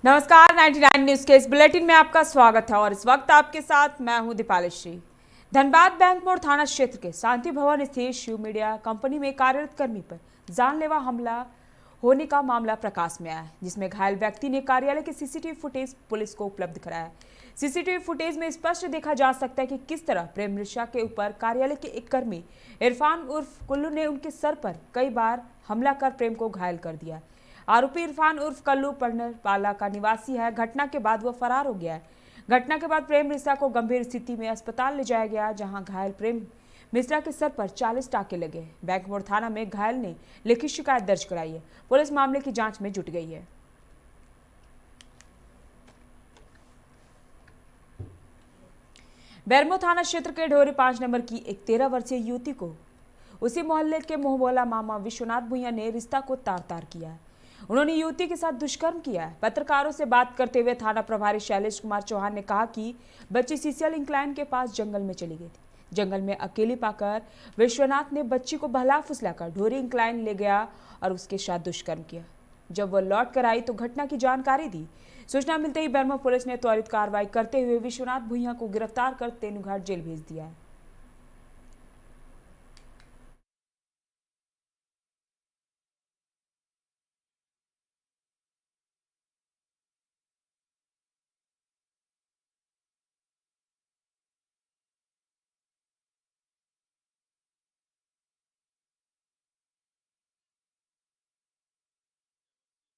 नमस्कार, 99 न्यूज के इस बुलेटिन में आपका स्वागत है और इस वक्त आपके साथ मैं हूं दीपाली श्री। धनबाद बैंक मोड़ थाना क्षेत्र के शांति भवन स्थित शिव मीडिया कंपनी में कार्यरत कर्मी पर जानलेवा हमला होने का मामला प्रकाश में आया है, जिसमें घायल व्यक्ति ने कार्यालय के सीसीटीवी फुटेज पुलिस को उपलब्ध कराया। सीसीटीवी फुटेज में स्पष्ट देखा जा सकता है कि किस तरह प्रेम ऋषा के ऊपर कार्यालय के एक कर्मी इरफान उर्फ कुल्लू ने उनके सर पर कई बार हमला कर प्रेम को घायल कर दिया। आरोपी इरफान उर्फ कल्लू पढ़नपाला का निवासी है। घटना के बाद वह फरार हो गया है। घटना के बाद प्रेम मिश्रा को गंभीर स्थिति में अस्पताल ले जाया गया, जहां घायल प्रेम मिश्रा के सर पर 40 टाके लगे। बैंक मोड़ थाना में घायल ने लिखित शिकायत दर्ज कराई है। पुलिस मामले की जांच में जुट गई है। बैरमो थाना क्षेत्र के ढोरी 5 नंबर की एक 13 वर्षीय युवती को उसी मोहल्ले के मुंहबोला मामा विश्वनाथ भुइया ने रिश्ता को तार-तार किया है। उन्होंने युवती के साथ दुष्कर्म किया है। पत्रकारों से बात करते हुए थाना प्रभारी शैलेश कुमार चौहान ने कहा कि बच्ची सीसीएल इंक्लाइन के पास जंगल में चली गई थी। जंगल में अकेली पाकर विश्वनाथ ने बच्ची को बहला फुसलाकर ढोरी इंक्लाइन ले गया और उसके साथ दुष्कर्म किया। जब वह लौट कर आई तो घटना की जानकारी दी। सूचना मिलते ही बैरमो पुलिस ने त्वरित कार्रवाई करते हुए विश्वनाथ भुइया को गिरफ्तार कर तेनुघाट जेल भेज दिया है।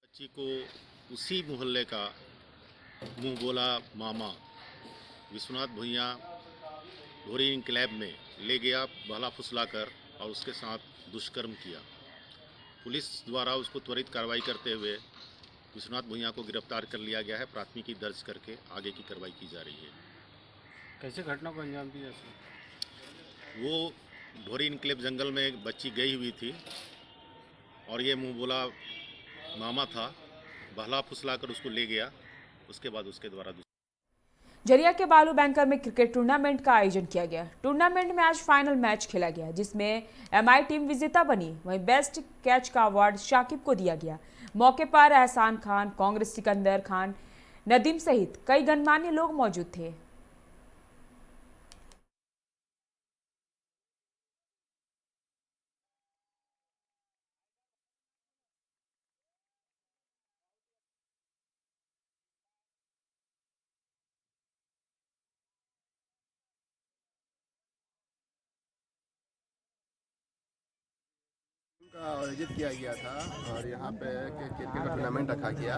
बच्ची को उसी मोहल्ले का मुंह बोला मामा विश्वनाथ भुइया ढोरी इंक्लैब में ले गया, बहला फुसला कर और उसके साथ दुष्कर्म किया। पुलिस द्वारा उसको त्वरित कार्रवाई करते हुए विश्वनाथ भुइया को गिरफ्तार कर लिया गया है। प्राथमिकी दर्ज करके आगे की कार्रवाई की जा रही है। कैसे घटना को अंजाम दिया? वो ढोरी इंक्लैब जंगल में एक बच्ची गई हुई थी और ये मुंह बोला मामा था, बहला फुसला कर उसको ले गया। उसके बाद उसके द्वारा झरिया के बालू बैंकर में क्रिकेट टूर्नामेंट का आयोजन किया गया। टूर्नामेंट में आज फाइनल मैच खेला गया, जिसमें एमआई टीम विजेता बनी। वहीं बेस्ट कैच का अवार्ड शाकिब को दिया गया। मौके पर एहसान खान, कांग्रेस सिकंदर खान, नदीम सहित कई गणमान्य लोग मौजूद थे। का आयोजित किया गया था और यहाँ पे क्रिकेट का टूर्नामेंट रखा गया,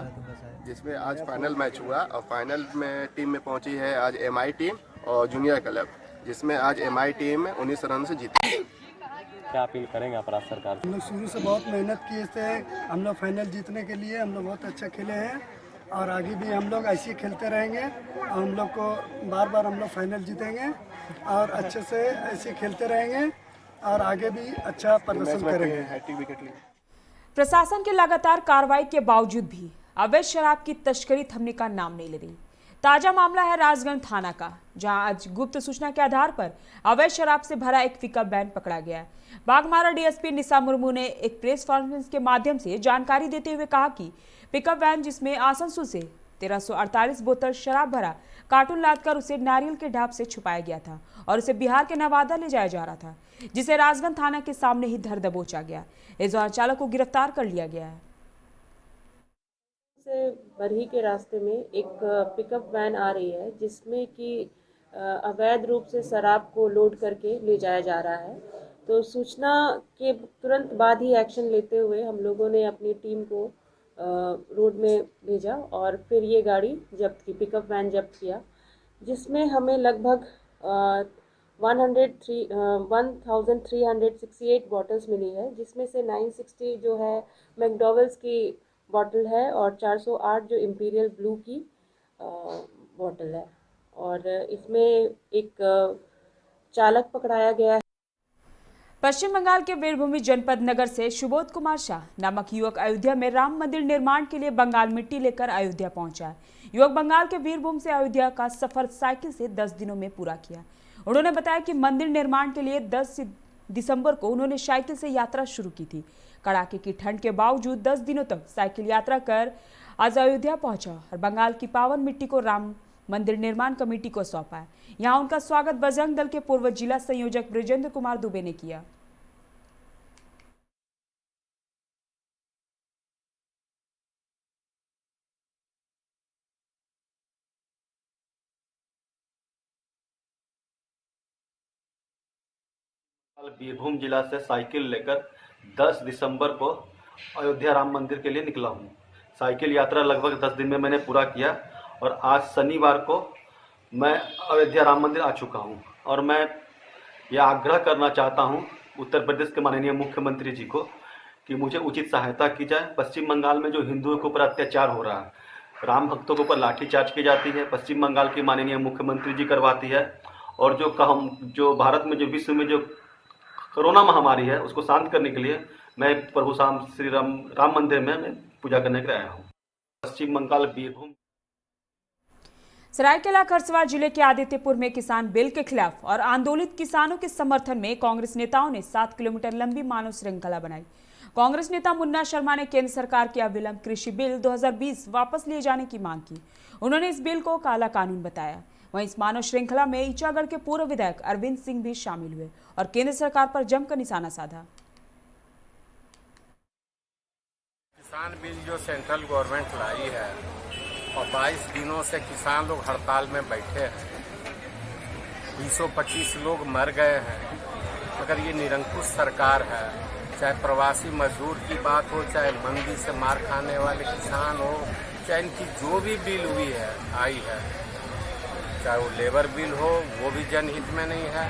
जिसमें आज फाइनल मैच हुआ और फाइनल में टीम में पहुंची है आज एमआई टीम और जूनियर क्लब, जिसमें आज एमआई टीम 19 रन से जीती। क्या अपील करेंगे आप राज्य सरकार? हम लोग शुरू से बहुत मेहनत किए थे। हम लोग फाइनल जीतने के लिए हम लोग बहुत अच्छा खेले हैं और आगे भी हम लोग ऐसे ही खेलते रहेंगे और हम लोग को बार बार हम लोग फाइनल जीतेंगे और अच्छे से ऐसे खेलते रहेंगे और आगे भी अच्छा प्रदर्शन करेंगे। प्रशासन के लगातार कार्रवाई के बावजूद भी अवैध शराब की तस्करी थमने का नाम नहीं ले रही। ताजा मामला है राजगंज थाना का, जहां आज गुप्त सूचना के आधार पर अवैध शराब से भरा एक पिकअप वैन पकड़ा गया है। बाघमारा डीएसपी निशा मुर्मू ने एक प्रेस कॉन्फ्रेंस के माध्यम से जानकारी देते हुए कहा कि पिकअप वैन जिसमें आसनसोल से 1348 बोतल शराब भरा कार्टून लादकर उसे नारियल के ढाब से छुपाया गया था और उसे बिहार के नवादा ले जाया जा रहा था, जिसे राजगंज थाना के सामने ही धर दबोचा गया। इस दौरान चालक को गिरफ्तार कर लिया गया है। से बरही के रास्ते में एक पिकअप वैन आ रही है, जिसमें कि अवैध रूप से शराब को लोड करके ले जाया जा रहा है। तो सूचना के तुरंत बाद ही एक्शन लेते हुए हम लोगों ने अपनी टीम को रोड में भेजा और फिर ये गाड़ी जब्त की, पिकअप वैन जब्त किया, जिसमें हमें लगभग 1368 बॉटल्स मिली है, जिसमें से 960 जो है मैकडॉवेल्स की बॉटल है और 408 जो इम्पीरियल ब्लू की बॉटल है और इसमें एक चालक पकड़ाया गया है। पश्चिम बंगाल के वीरभूमि जनपद नगर से सुबोध कुमार शाह नामक युवक अयोध्या में राम मंदिर निर्माण के लिए बंगाल मिट्टी लेकर अयोध्या पहुंचा है। युवक बंगाल के वीरभूम से अयोध्या का सफर साइकिल से 10 दिनों में पूरा किया। उन्होंने बताया कि मंदिर निर्माण के लिए 10 दिसंबर को उन्होंने साइकिल से यात्रा शुरू की थी। कड़ाके की ठंड के बावजूद 10 दिनों तक साइकिल यात्रा कर आज अयोध्या पहुंचा और बंगाल की पावन मिट्टी को राम मंदिर निर्माण कमेटी को सौंपा है। यहां उनका स्वागत बजरंग दल के पूर्व जिला संयोजक ब्रजेंद्र कुमार दुबे ने किया। बीरभूम जिला से साइकिल लेकर 10 दिसंबर को अयोध्या राम मंदिर के लिए निकला हूँ। साइकिल यात्रा लगभग 10 दिन में मैंने पूरा किया और आज शनिवार को मैं अयोध्या राम मंदिर आ चुका हूँ। और मैं यह आग्रह करना चाहता हूँ उत्तर प्रदेश के माननीय मुख्यमंत्री जी को कि मुझे उचित सहायता की जाए। पश्चिम बंगाल में जो हिंदुओं के ऊपर अत्याचार हो रहा है, राम भक्तों के ऊपर लाठीचार्ज की जाती है, पश्चिम बंगाल की माननीय मुख्यमंत्री जी करवाती है। और जो भारत में जो विश्व में जो कोरोना महामारी है उसको शांत करने के लिए मैं प्रभु श्री राम मंदिर में मैं पूजा करने के लिए आया हूँ। पश्चिम बंगाल बीरभूम। सरायकेला खरसावां जिले के आदित्यपुर में किसान बिल के खिलाफ और आंदोलित किसानों के समर्थन में कांग्रेस नेताओं ने 7 किलोमीटर लंबी मानव श्रृंखला बनाई। कांग्रेस नेता मुन्ना शर्मा ने केंद्र सरकार के अविलंब कृषि बिल 2020 वापस लिए जाने की मांग की। उन्होंने इस बिल को काला कानून बताया। वहीं इस मानव श्रृंखला में ईचागढ़ के पूर्व विधायक अरविंद सिंह भी शामिल हुए और केंद्र सरकार पर जमकर निशाना साधा। किसान बिल जो सेंट्रल गवर्नमेंट लाई है और 22 दिनों से किसान लोग हड़ताल में बैठे हैं, 225 लोग मर गए हैं, मगर ये निरंकुश सरकार है। चाहे प्रवासी मजदूर की बात हो, चाहे मंदी से मार खाने वाले किसान हो, चाहे इनकी जो भी बिल हुई है आई है, चाहे वो लेबर बिल हो वो भी जनहित में नहीं है,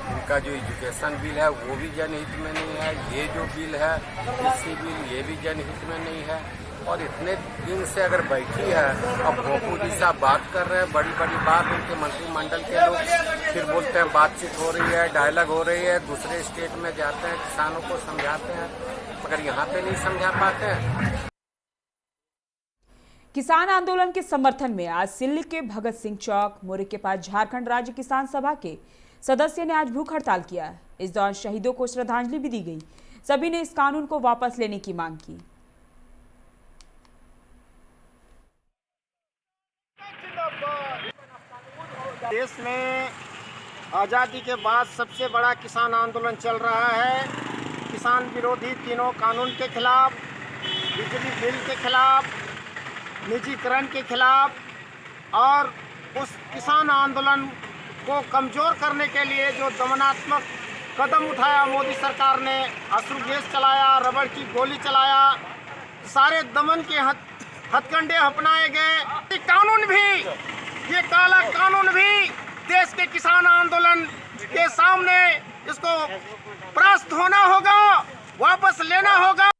इनका जो एजुकेशन बिल है वो भी जनहित में नहीं है, ये जो बिल है कृषि बिल ये भी जनहित में नहीं है। और इतने दिन से अगर बैठी है, अब भोपू जी साहब बात कर रहे हैं बड़ी बड़ी बात, उनके मंत्रिमंडल के लोग फिर बोलते हैं बातचीत हो रही है, डायलॉग हो रही है, दूसरे स्टेट में जाते हैं किसानों को समझाते हैं, मगर यहाँ पे नहीं समझा पाते हैं। किसान आंदोलन के समर्थन में आज सिल्ली के भगत सिंह चौक मोरे के पास झारखंड राज्य किसान सभा के सदस्य ने आज भूख हड़ताल किया। इस दौरान शहीदों को श्रद्धांजलि भी दी गई। सभी ने इस कानून को वापस लेने की मांग की। देश में आज़ादी के बाद सबसे बड़ा किसान आंदोलन चल रहा है। किसान विरोधी तीनों कानून के खिलाफ, बिजली बिल के खिलाफ, निजीकरण के खिलाफ और उस किसान आंदोलन को कमज़ोर करने के लिए जो दमनात्मक कदम उठाया मोदी सरकार ने, अश्रु गैस चलाया, रबड़ की गोली चलाया, सारे दमन के हथकंडे अपनाए गए। कानून भी, ये काला कानून भी देश के किसान आंदोलन के सामने इसको परास्त होना होगा, वापस लेना होगा।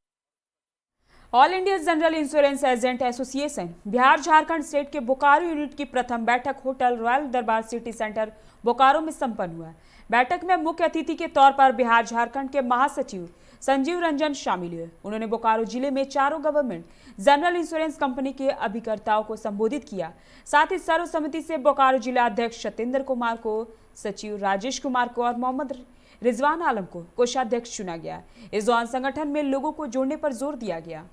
All India general insurance agent association Bihar Jharkhand state के बोकारो यूनिट की प्रथम बैठक होटल रॉयल दरबार सिटी सेंटर बोकारो में संपन्न हुआ। बैठक में मुख्य अतिथि के तौर पर बिहार झारखंड के महासचिव संजीव रंजन शामिल हुए। उन्होंने बोकारो जिले में चारों गवर्नमेंट जनरल इंश्योरेंस कंपनी के अभिकर्ताओं को संबोधित किया। साथ ही सर्वसम्मति से बोकारो जिला अध्यक्ष सत्येंद्र कुमार को, सचिव राजेश कुमार को और मोहम्मद रिजवान आलम को कोषाध्यक्ष चुना गया। इस दौरान संगठन में लोगों को जोड़ने पर जोर दिया गया।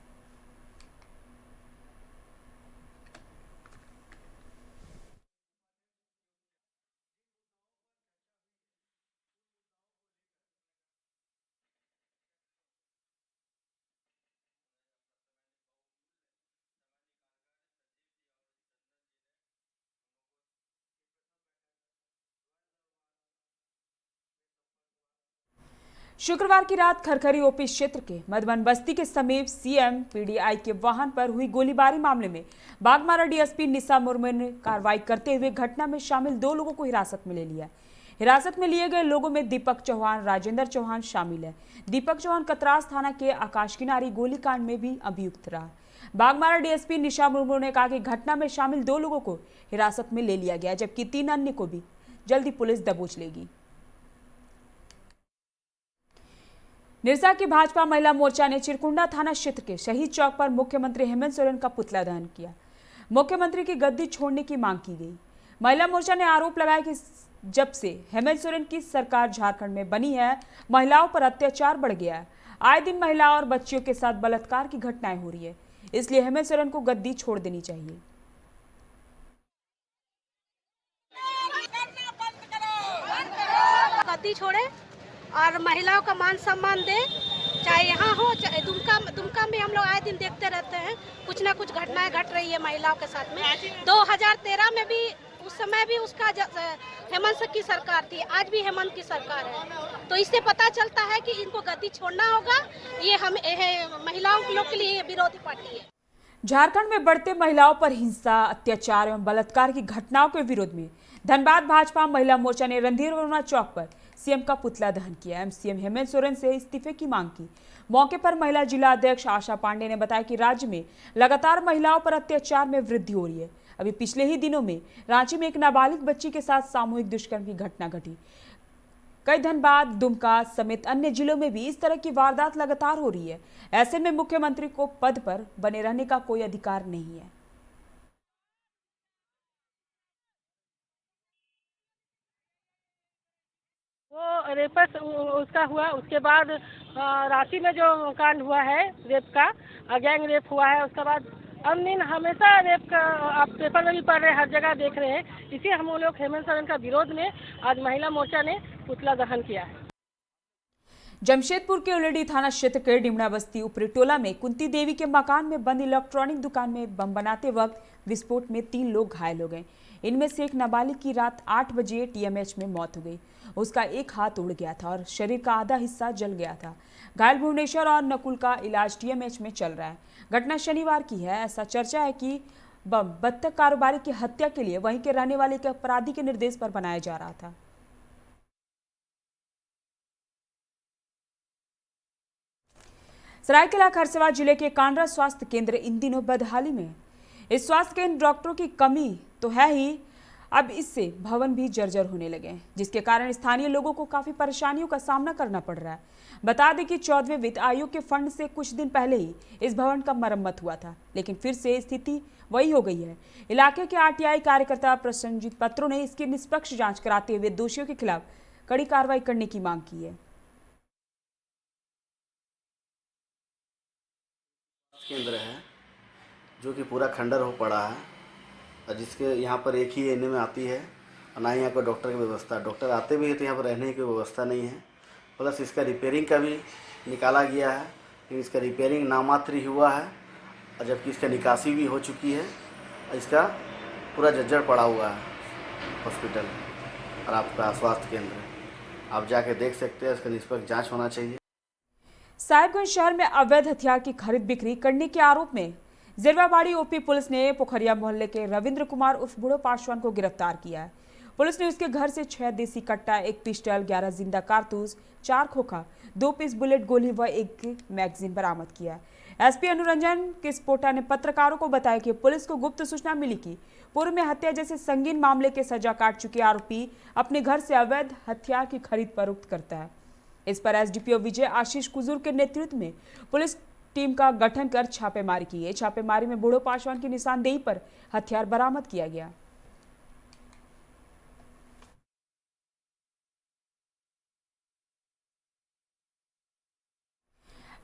शुक्रवार की रात खरखरी ओपी क्षेत्र के मधुबन बस्ती के समीप सीएम पीडीआई के वाहन पर हुई गोलीबारी मामले में बागमारा डीएसपी निशा मुर्मू ने कार्रवाई करते हुए घटना में शामिल 2 लोगों को हिरासत में ले लिया। हिरासत में लिए गए लोगों में दीपक चौहान, राजेंद्र चौहान शामिल है। दीपक चौहान कतरास थाना के आकाश किनारी गोलीकांड में भी अभियुक्त रहा। बागमारा डीएसपी निशा मुर्मू ने कहा कि घटना में शामिल 2 लोगों को हिरासत में ले लिया गया, जबकि 3 अन्य को भी जल्दी पुलिस दबोच लेगी। निरसा की भाजपा महिला मोर्चा ने चिरकुंडा थाना क्षेत्र के शहीद चौक पर मुख्यमंत्री हेमंत सोरेन का पुतला दहन किया। मुख्यमंत्री की गद्दी छोड़ने की मांग की गई। महिला मोर्चा ने आरोप लगाया कि जब से हेमंत सोरेन की सरकार झारखंड में बनी है, महिलाओं पर अत्याचार बढ़ गया है। आए दिन महिलाओं और बच्चियों के साथ बलात्कार की घटनाएं हो रही है। इसलिए हेमंत सोरेन को गद्दी छोड़ देनी चाहिए। गद्दी छोड़े और महिलाओं का मान सम्मान दे, चाहे यहाँ हो चाहे दुमका में हम लोग आए दिन देखते रहते हैं, कुछ ना कुछ घटनाएं घट रही है महिलाओं के साथ में। 2013 में भी उस समय भी उसका हेमंत की सरकार थी, आज भी हेमंत की सरकार है, तो इससे पता चलता है कि इनको गद्दी छोड़ना होगा। ये हम महिलाओं लोग के लिए विरोधी पार्टी है। झारखंड में बढ़ते महिलाओं पर हिंसा, अत्याचार एवं बलात्कार की घटनाओं के विरोध में धनबाद भाजपा महिला मोर्चा ने रणधीर वर्मा चौक पर सीएम का पुतला दहन किया एवं सीएम हेमंत सोरेन से इस्तीफे की मांग की। मौके पर महिला जिला अध्यक्ष आशा पांडे ने बताया कि राज्य में लगातार महिलाओं पर अत्याचार में वृद्धि हो रही है। अभी पिछले ही दिनों में रांची में एक नाबालिग बच्ची के साथ सामूहिक दुष्कर्म की घटना घटी। कई धनबाद, दुमका समेत अन्य जिलों में भी इस तरह की वारदात लगातार हो रही है। ऐसे में मुख्यमंत्री को पद पर बने रहने का कोई अधिकार नहीं है। वो रेपस उसका हुआ, उसके बाद रांची में जो कांड हुआ है रेप का, गैंग रेप हुआ है, उसके बाद दिन हमेशा रेप का आप पेपर में भी पढ़ रहे हैं, हर जगह देख रहे हैं। इसी हम लोग हेमंत सोरेन का विरोध में आज महिला मोर्चा ने पुतला दहन किया है। जमशेदपुर के उलेडी थाना क्षेत्र के डिमना बस्ती ऊपरी टोला में कुंती देवी के मकान में बंद इलेक्ट्रॉनिक दुकान में बम बनाते वक्त विस्फोट में 3 लोग घायल हो गए। इनमें से एक नाबालिग की रात 8 बजे टीएमएच में मौत हो गई। उसका एक हाथ उड़ गया था और शरीर का आधा हिस्सा जल गया था। घायल भुवनेश्वर और नकुल का इलाज टीएमएच में चल रहा है। घटना शनिवार की है। ऐसा चर्चा है कि बम बत्तख कारोबारी की हत्या के लिए वहीं के रहने वाले के अपराधी के निर्देश पर बनाया जा रहा था। सरायकेला खरसावां जिले के कांडरा स्वास्थ्य केंद्र इन दिनों बदहाली में। इस स्वास्थ्य केंद्र डॉक्टरों की कमी तो है ही, अब इससे भवन भी जर्जर होने लगे हैं, जिसके कारण स्थानीय लोगों को काफी परेशानियों का सामना करना पड़ रहा है। बता दें कि 14वें वित्त आयोग के फंड से कुछ दिन पहले ही इस भवन का मरम्मत हुआ था, लेकिन फिर से स्थिति वही हो गई है। इलाके के आरटीआई कार्यकर्ता प्रसन्नजीत पत्रों ने इसकी निष्पक्ष जांच कराते हुए दोषियों के खिलाफ कड़ी कार्रवाई करने की मांग की है। केंद्र है जो कि पूरा खंडर हो पड़ा है और जिसके यहाँ पर एक ही एनए में आती है और ना ही यहाँ पर डॉक्टर की व्यवस्था। डॉक्टर आते भी है तो यहाँ पर रहने की व्यवस्था नहीं है। प्लस इसका रिपेयरिंग का भी निकाला गया है, लेकिन इसका रिपेयरिंग नामात्र ही हुआ है और जबकि इसका निकासी भी हो चुकी है। इसका पूरा जर्जर पड़ा हुआ है हॉस्पिटल और आपका स्वास्थ्य केंद्र। आप जाके देख सकते हैं, इसका निष्पक्ष जाँच होना चाहिए। साहिबगंज शहर में अवैध हथियार की खरीद बिक्री करने के आरोप में जिरवाबाड़ी ओपी पुलिस ने पोखरिया मोहल्ले के रविंद्र कुमार उर्फ बूढ़ो पासवान को गिरफ्तार किया है। पुलिस ने उसके घर से 6 देसी कट्टा, 1 पिस्टल, 11 जिंदा कारतूस, 4 खोखा, 2 पीस बुलेट गोली व 1 मैगजीन बरामद किया है। एसपी अनुरंजन किस्पोटा ने पत्रकारों को बताया कि पुलिस को गुप्त सूचना मिली कि पूर्व में हत्या जैसे संगीन मामले के सजा काट चुके आरोपी अपने घर से अवैध हथियार की खरीद फरोख्त करता है। इस पर एसडीपीओ विजय आशीष कुजूर के नेतृत्व में पुलिस टीम का गठन कर छापेमारी की है। छापेमारी में बूढ़ो पासवान की निशानदेही पर हथियार बरामद किया गया।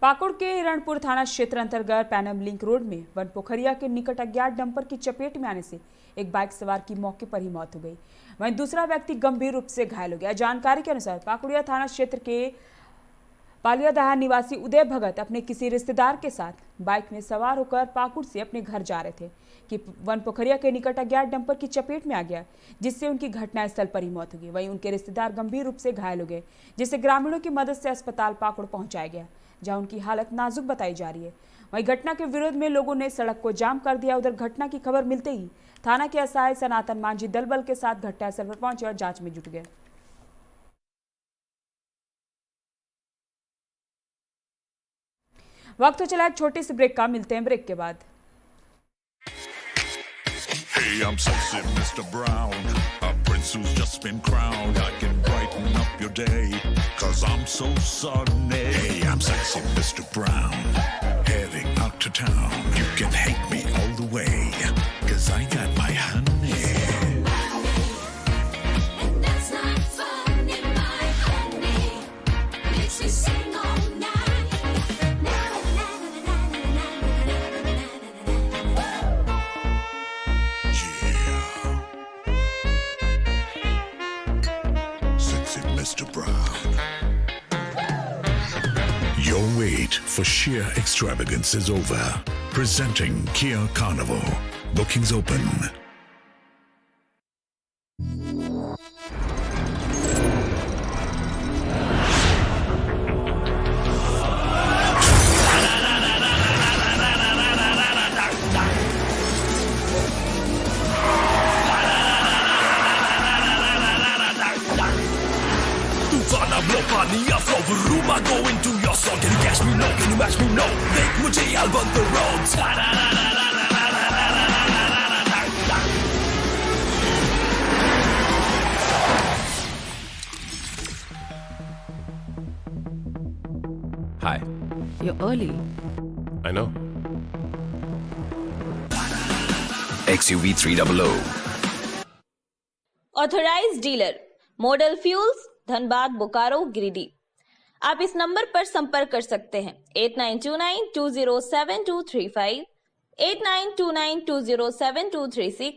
पाकुड़ के रणपुर थाना क्षेत्र अंतर्गत पैनम लिंक रोड में वन पोखरिया के निकट अज्ञात डंपर की चपेट में आने से एक बाइक सवार की मौके पर ही मौत हो गई। वहीं दूसरा व्यक्ति गंभीर रूप से घायल हो गया। जानकारी के अनुसार पाकुड़िया थाना क्षेत्र के पालियादहा निवासी उदय भगत अपने किसी रिश्तेदार के साथ बाइक में सवार होकर पाकुड़ से अपने घर जा रहे थे कि वन पोखरिया के निकट अज्ञात डंपर की चपेट में आ गया, जिससे उनकी घटनास्थल पर ही मौत हो गई। वहीं उनके रिश्तेदार गंभीर रूप से घायल हो गए, जिसे ग्रामीणों की मदद से अस्पताल पाकुड़ पहुंचाया गया, जहां उनकी हालत नाजुक बताई जा रही है। वहीं घटना के विरोध में लोगों ने सड़क को जाम कर दिया। उधर घटना की खबर मिलते ही थाना के एसआई सनातन मांझी दल बल के साथ घटनास्थल पर पहुंचे और जांच में जुट गए। वक्त हो चला एक छोटी सी ब्रेक का, मिलते हैं ब्रेक के बाद। Hey, I'm sexy Mr. Brown, a prince who's just been crowned. I can brighten up your day, 'cause I'm so sunny. Hey, I'm sexy Mr. Brown, heading out to town. You can hate me all the way, 'cause I got my honey. And that's not funny, my honey makes me sing all night. Na na na na na na na na na. wait for sheer extravagance is over. Presenting Kia Carnival. Bookings open. I flow the room, I go into your soul. Can you catch me? No. Can you match me? No. Make mujhe I'll run the roads. Hi. You're early. I know. XUV 300. Authorised dealer model fuels Dhanbad Bokaro Giridih. आप इस number पर संपर्क कर सकते हैं 8929207235, 8929207236,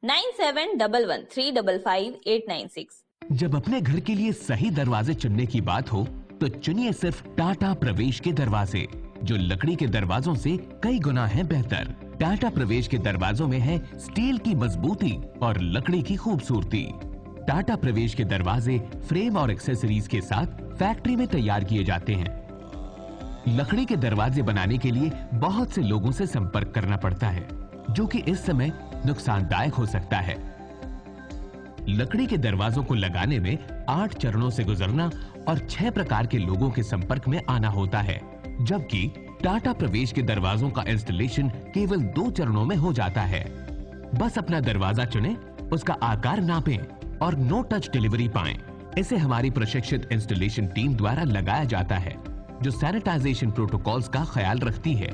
9711355896। जब अपने घर के लिए सही दरवाजे चुनने की बात हो तो चुनिए सिर्फ टाटा प्रवेश के दरवाजे, जो लकड़ी के दरवाजों से कई गुना है बेहतर। टाटा प्रवेश के दरवाजों में है स्टील की मजबूती और लकड़ी की खूबसूरती। टाटा प्रवेश के दरवाजे फ्रेम और एक्सेसरीज के साथ फैक्ट्री में तैयार किए जाते हैं। लकड़ी के दरवाजे बनाने के लिए बहुत से लोगों से संपर्क करना पड़ता है, जो कि इस समय नुकसानदायक हो सकता है। लकड़ी के दरवाजों को लगाने में 8 चरणों से गुजरना और 6 प्रकार के लोगों के संपर्क में आना होता है, जबकि टाटा प्रवेश के दरवाजों का इंस्टॉलेशन केवल 2 चरणों में हो जाता है। बस अपना दरवाजा चुनें, उसका आकार नापें और नो टच डिलीवरी पाएं। इसे हमारी प्रशिक्षित इंस्टॉलेशन टीम द्वारा लगाया जाता है, जो सैनिटाइजेशन प्रोटोकॉल्स का ख्याल रखती है।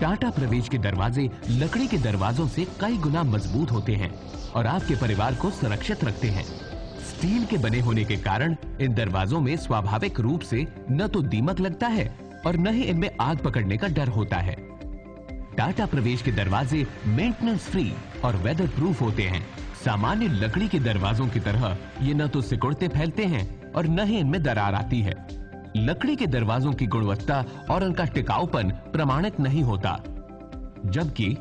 टाटा प्रवेश के दरवाजे लकड़ी के दरवाजों से कई गुना मजबूत होते हैं और आपके परिवार को सुरक्षित रखते हैं। स्टील के बने होने के कारण इन दरवाजों में स्वाभाविक रूप से न तो दीमक लगता है और न ही इनमें आग पकड़ने का डर होता है। टाटा प्रवेश के दरवाजे मेंटेनेंस फ्री और वेदर प्रूफ होते हैं। सामान्य लकड़ी के दरवाजों की तरह ये न तो सिकुड़ते फैलते हैं और न ही इनमें दरार आती है। लकड़ी के दरवाजों की गुणवत्ता और उनका टिकाऊपन प्रमाणित नहीं होता, जबकि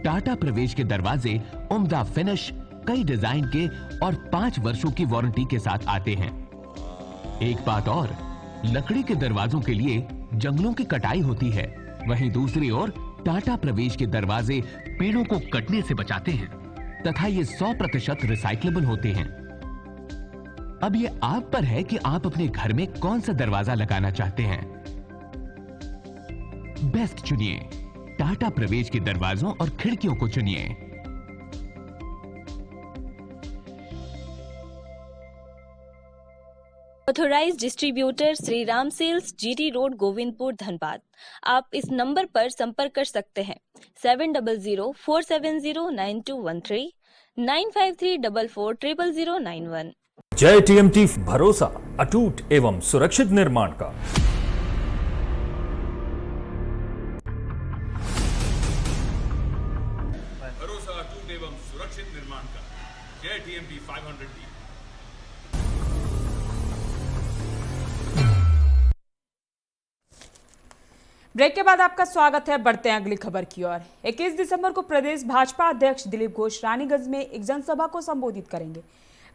टाटा प्रवेश के दरवाजे उम्दा फिनिश, कई डिजाइन के और 5 वर्षों की वारंटी के साथ आते हैं। एक बात और, लकड़ी के दरवाजों के लिए जंगलों की कटाई होती है, वहीं दूसरी ओर टाटा प्रवेश के दरवाजे पेड़ों को कटने से बचाते हैं तथा ये 100% रिसाइक्लेबल होते हैं। अब ये आप पर है कि आप अपने घर में कौन सा दरवाजा लगाना चाहते हैं। बेस्ट चुनिए, टाटा प्रवेश के दरवाजों और खिड़कियों को चुनिए। Authorised distributor Shri Ram sales, GT road, Govindpur, Dhanbad. आप इस नंबर पर संपर्क कर सकते हैं 7004709213, 9534400091। जय टीएमटी, भरोसा अटूट एवं सुरक्षित निर्माण का। भरोसा अटूट एवं सुरक्षित निर्माण का। जय टीएमटी 500D। ब्रेक के बाद आपका स्वागत है। बढ़ते हैं अगली खबर की ओर। 21 दिसंबर को प्रदेश भाजपा अध्यक्ष दिलीप घोष रानीगंज में एक जनसभा को संबोधित करेंगे।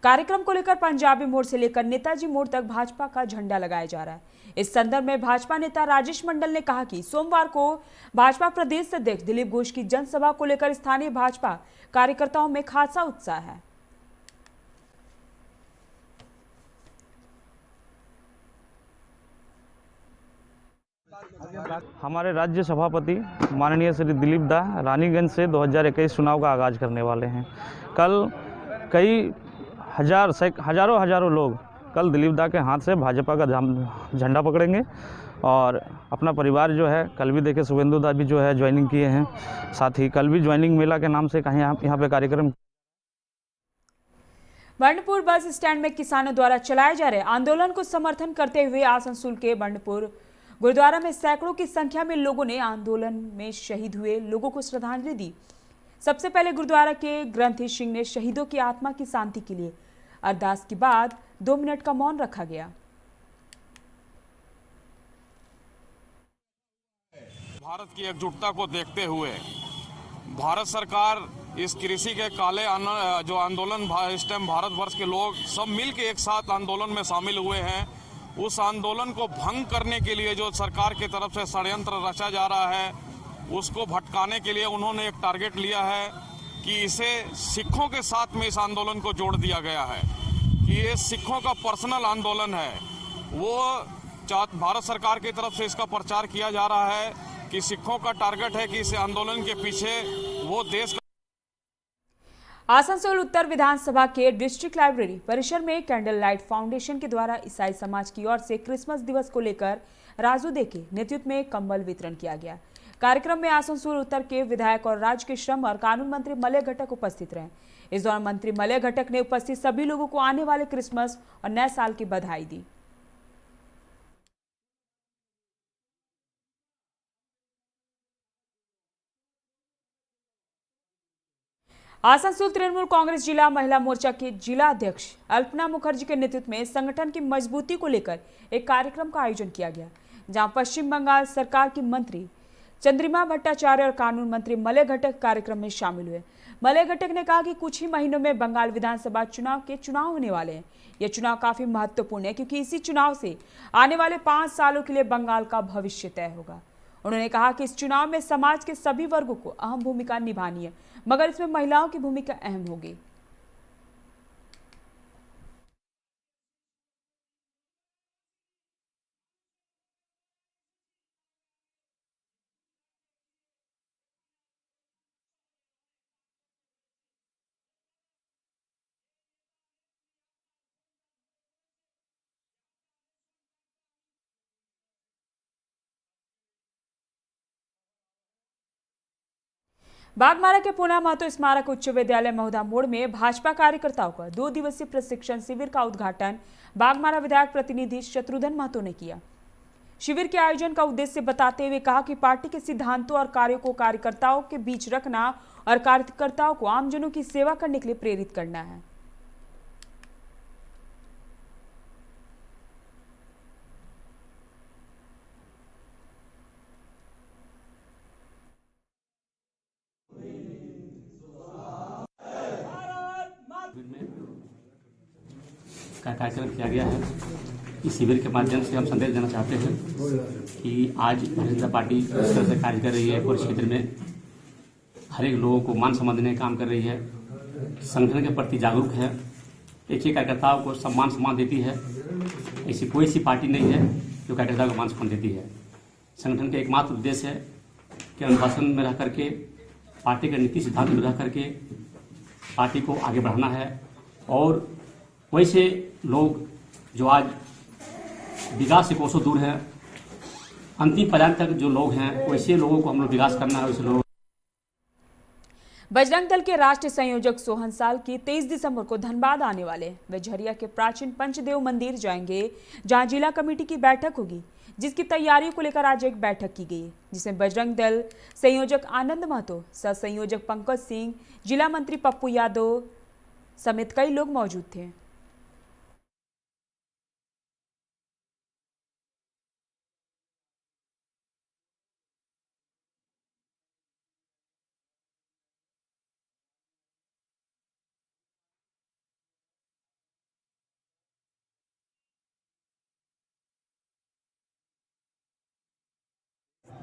कार्यक्रम को लेकर पंजाबी मोड़ से लेकर नेताजी मोड़ तक भाजपा का झंडा लगाया जा रहा है। इस संदर्भ में भाजपा नेता राजेश मंडल ने कहा कि सोमवार को भाजपा प्रदेश अध्यक्ष दिलीप घोष की जनसभा को लेकर स्थानीय भाजपा कार्यकर्ताओं में खासा उत्साह है। हमारे राज्य सभापति माननीय श्री दिलीप दा रानीगंज से 2021 चुनाव का आगाज करने वाले हैं। कल कई हजारों लोग कल दिलीप दा के हाथ से भाजपा का झंडा पकड़ेंगे और अपना परिवार जो है, कल भी देखे शुभेंदु दा भी जो है ज्वाइनिंग किए हैं, साथ ही कल भी ज्वाइनिंग मेला के नाम से कहीं यहाँ पे कार्यक्रम। बंडपुर बस स्टैंड में किसानों द्वारा चलाए जा रहे आंदोलन को समर्थन करते हुए आसनसोल के बंडपुर गुरुद्वारा में सैकड़ों की संख्या में लोगों ने आंदोलन में शहीद हुए लोगों को श्रद्धांजलि दी। सबसे पहले गुरुद्वारा के ग्रंथी सिंह ने शहीदों की आत्मा की शांति के लिए अरदास के बाद 2 मिनट का मौन रखा गया। भारत की एकजुटता को देखते हुए भारत सरकार इस कृषि के काले जो आंदोलन इस टाइम भारतवर्ष के लोग सब मिल के एक साथ आंदोलन में शामिल हुए हैं, उस आंदोलन को भंग करने के लिए जो सरकार की तरफ से षड्यंत्र रचा जा रहा है उसको भटकाने के लिए उन्होंने एक टारगेट लिया है कि इसे सिखों के साथ में इस आंदोलन को जोड़ दिया गया है कि ये सिखों का पर्सनल आंदोलन है। वो भारत सरकार की तरफ से इसका प्रचार किया जा रहा है कि सिखों का टारगेट है कि इस आंदोलन के पीछे वो देश आसनसोल उत्तर विधानसभा के डिस्ट्रिक्ट लाइब्रेरी परिसर में कैंडल लाइट फाउंडेशन के द्वारा ईसाई समाज की ओर से क्रिसमस दिवस को लेकर राजू दे के नेतृत्व में कंबल वितरण किया गया। कार्यक्रम में आसनसोल उत्तर के विधायक और राज्य के श्रम और कानून मंत्री मलय घटक उपस्थित रहे। इस दौरान मंत्री मलय घटक ने उपस्थित सभी लोगों को आने वाले क्रिसमस और नए साल की बधाई दी। आसनसोल तृणमूल कांग्रेस जिला महिला मोर्चा के जिला अध्यक्ष अल्पना मुखर्जी के नेतृत्व में संगठन की मजबूती को लेकर एक कार्यक्रम का आयोजन किया गया, जहां पश्चिम बंगाल सरकार की मंत्री चंद्रिमा भट्टाचार्य और कानून मंत्री मलय घटक कार्यक्रम में शामिल हुए। मलय घटक ने कहा कि कुछ ही महीनों में बंगाल विधानसभा चुनाव होने वाले हैं। यह चुनाव काफी महत्वपूर्ण है क्योंकि इसी चुनाव से आने वाले 5 सालों के लिए बंगाल का भविष्य तय होगा। उन्होंने कहा कि इस चुनाव में समाज के सभी वर्गों को अहम भूमिका निभानी है, मगर इसमें महिलाओं की भूमिका अहम होगी। बागमारा के पूना महतो स्मारक उच्च विद्यालय महुदा मोड़ में भाजपा कार्यकर्ताओं का 2 दिवसीय प्रशिक्षण शिविर का उद्घाटन बागमारा विधायक प्रतिनिधि शत्रुघ्न महतो ने किया। शिविर के आयोजन का उद्देश्य बताते हुए कहा कि पार्टी के सिद्धांतों और कार्यों को कार्यकर्ताओं के बीच रखना और कार्यकर्ताओं को आमजनों की सेवा करने के लिए प्रेरित करना है। का कार्यक्रम किया गया है। इस शिविर के माध्यम से हम संदेश देना चाहते हैं कि आज भारतीय जनता पार्टी इस तरह से कार्य कर रही है और क्षेत्र में हर एक लोगों को मान सम्मान देने का काम कर रही है, संगठन के प्रति जागरूक है, एक ही कार्यकर्ताओं को सम्मान देती है। ऐसी कोई सी पार्टी नहीं है जो कार्यकर्ताओं को मान सम्मान देती है। संगठन का एकमात्र उद्देश्य है कि अनुशासन में रह करके पार्टी के नीति सिद्धांत में रह करके पार्टी को आगे बढ़ाना है और वैसे लोग जो आज विकास से कोसों दूर हैं, अंतिम पर्याय तक जो लोग हैं वैसे लोगों को हम लोग विकास करना है। वैसे लोग बजरंग दल के राष्ट्रीय संयोजक सोहन साल की 23 दिसंबर को धनबाद आने वाले वे झरिया के प्राचीन पंचदेव मंदिर जाएंगे, जहां जिला कमेटी की बैठक होगी, जिसकी तैयारियों को लेकर आज एक बैठक की गई, जिसमें बजरंग दल संयोजक आनंद महतो, सह संयोजक पंकज सिंह, जिला मंत्री पप्पू यादव समेत कई लोग मौजूद थे।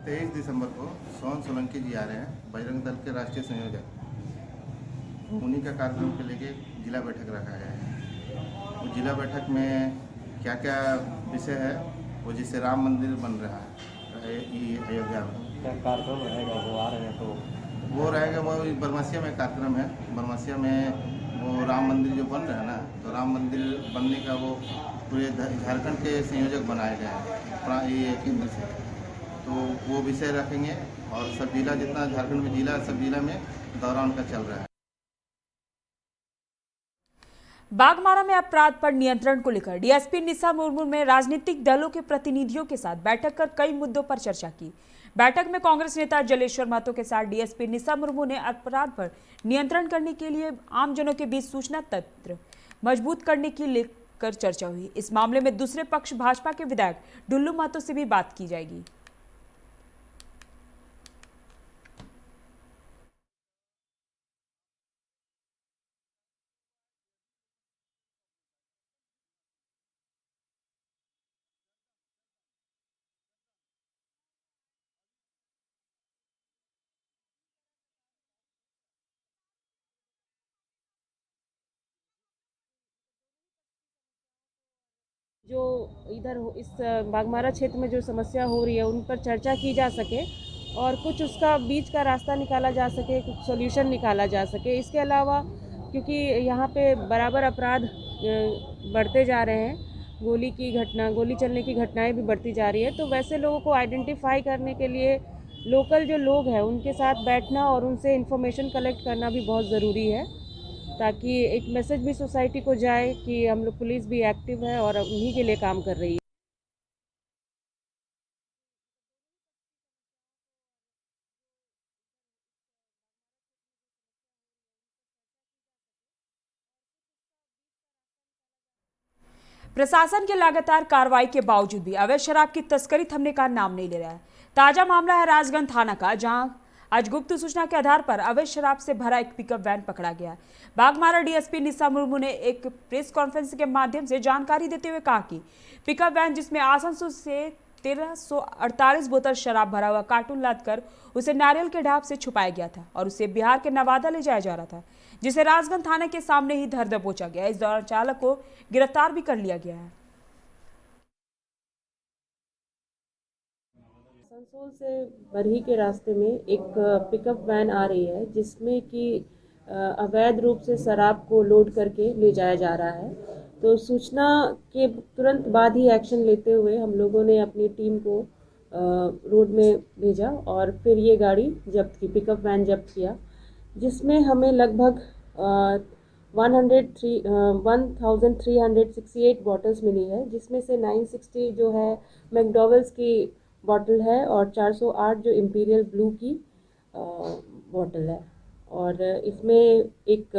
तेईस दिसंबर को सोहन सोलंकी जी आ रहे हैं, बजरंग दल के राष्ट्रीय संयोजक। उन्हीं का कार्यक्रम के लेके जिला बैठक रखा गया है। वो जिला बैठक में क्या क्या विषय है, वो जैसे राम मंदिर बन रहा है अयोध्या में, क्या कार्यक्रम रहेगा? वो आ रहे हैं तो वो रहेगा, वो बरमसिया में कार्यक्रम है। बरमसिया में वो राम मंदिर जो बन रहा है ना, तो राम मंदिर बनने का वो पूरे झारखंड के संयोजक बनाए गए हैं ये केंद्र से, तो वो विषय रखेंगे और सब जिला जितना झारखंड में जिला सब जिला में दौरा उनका चल रहा है। बागमारा में अपराध पर नियंत्रण को लेकर डीएसपी निशा मुर्मू ने राजनीतिक दलों के प्रतिनिधियों के साथ बैठक कर कई मुद्दों पर चर्चा की। बैठक में कांग्रेस नेता जलेश्वर महतो के साथ डीएसपी निशा मुर्मू ने अपराध पर नियंत्रण करने के लिए आमजनों के बीच सूचना तंत्र मजबूत करने की लेकर चर्चा हुई। इस मामले में दूसरे पक्ष भाजपा के विधायक डुल्लू महतो से भी बात की जाएगी। जो इधर इस बागमारा क्षेत्र में जो समस्या हो रही है उन पर चर्चा की जा सके और कुछ उसका बीच का रास्ता निकाला जा सके, कुछ सॉल्यूशन निकाला जा सके। इसके अलावा क्योंकि यहाँ पे बराबर अपराध बढ़ते जा रहे हैं, गोली चलने की घटनाएं भी बढ़ती जा रही है, तो वैसे लोगों को आइडेंटिफाई करने के लिए लोकल जो लोग हैं उनके साथ बैठना और उनसे इन्फॉर्मेशन कलेक्ट करना भी बहुत ज़रूरी है, ताकि एक मैसेज भी सोसाइटी को जाए कि हम लोग पुलिस भी एक्टिव है और उन्हीं के लिए काम कर रही है। प्रशासन की लगातार कार्रवाई के बावजूद भी अवैध शराब की तस्करी थमने का नाम नहीं ले रहा है। ताजा मामला है राजगंज थाना का, जहां आज गुप्त सूचना के आधार पर अवैध शराब से भरा एक पिकअप वैन पकड़ा गया। बागमारा डीएसपी निशा मुर्मू ने एक प्रेस कॉन्फ्रेंस के माध्यम से जानकारी देते हुए कहा कि पिकअप वैन जिसमें आसनसोल से 1348 बोतल शराब भरा हुआ कार्टून लादकर उसे नारियल के ढाब से छुपाया गया था और उसे बिहार के नवादा ले जाया जा रहा था, जिसे राजगंज थाने के सामने ही धर दबोचा गया। इस दौरान चालक को गिरफ्तार भी कर लिया गया है। आसनसोल से बरही के रास्ते में एक पिकअप वैन आ रही है जिसमें कि अवैध रूप से शराब को लोड करके ले जाया जा रहा है। तो सूचना के तुरंत बाद ही एक्शन लेते हुए हम लोगों ने अपनी टीम को रोड में भेजा और फिर ये गाड़ी जब्त की, पिकअप वैन जब्त किया, जिसमें हमें लगभग 1368 बॉटल्स मिली है, जिसमें से 960 जो है मैकडॉवेल्स की बॉटल है और 408 जो इम्पीरियल ब्लू की बॉटल है। और इसमें एक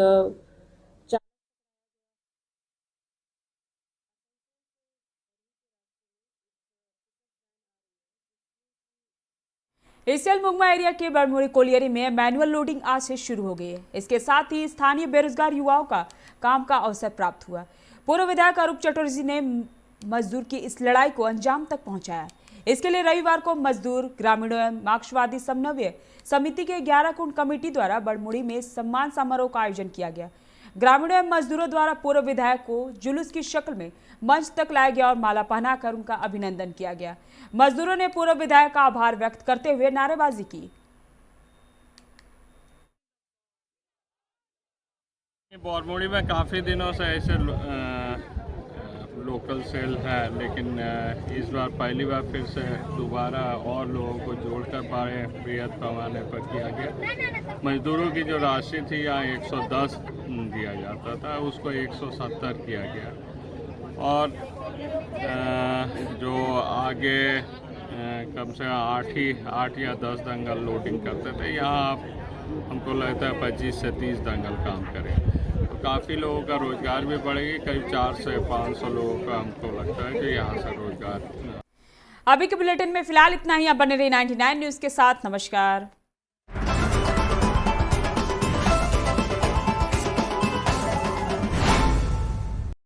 एसीएल मुगमा एरिया के बड़मुड़ी कोलियरी में मैनुअल लोडिंग आज से शुरू हो गई है। इसके साथ ही स्थानीय बेरोजगार युवाओं का काम का अवसर प्राप्त हुआ। पूर्व विधायक अरूप चटर्जी ने मजदूर की इस लड़ाई को अंजाम तक पहुंचाया। इसके लिए रविवार को मजदूर ग्रामीणों एवं मार्क्सवादी समन्वय समिति के 11 कुंड कमेटी द्वारा बड़मुड़ी में सम्मान समारोह का आयोजन किया गया। ग्रामीणों एवं मजदूरों द्वारा पूर्व विधायक को जुलूस की शक्ल में मंच तक लाया गया और माला पहनाकर उनका अभिनंदन किया गया। मजदूरों ने पूर्व विधायक का आभार व्यक्त करते हुए नारेबाजी की। बड़मुड़ी में काफ़ी दिनों से ऐसे लोकल सेल है, लेकिन इस बार पहली बार फिर से दोबारा और लोगों को जोड़कर बड़े बृहद पैमाने पर किया गया। मजदूरों की जो राशि थी यहाँ 110 दिया जाता था, उसको 170 किया गया। और जो आगे कम से कम 8 या 10 दंगल लोडिंग करते थे, यहाँ हमको लगता है 25 से 30 दंगल काम करें, तो काफ़ी लोगों का रोजगार भी बढ़ेगी। करीब 400 से 500 लोगों का हमको लगता है कि यहाँ से रोजगार। अभी के बुलेटिन में फिलहाल इतना ही। आप बने रहिए 99 न्यूज़ के साथ। नमस्कार।